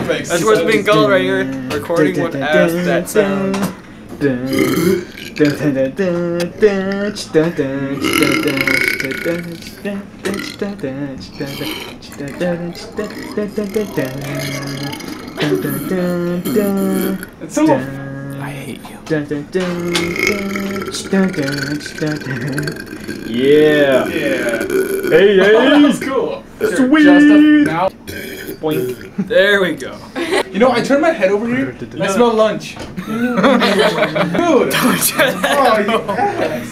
makes That's what's being called right here. Recording what as that sound. It's so. I hate you. Yeah. Yeah. Hey, That was cool. Sweet. Now. Boink. There we go. You know, I turned my head over here. I smell lunch. Dude. Don't try that. Oh, you ass.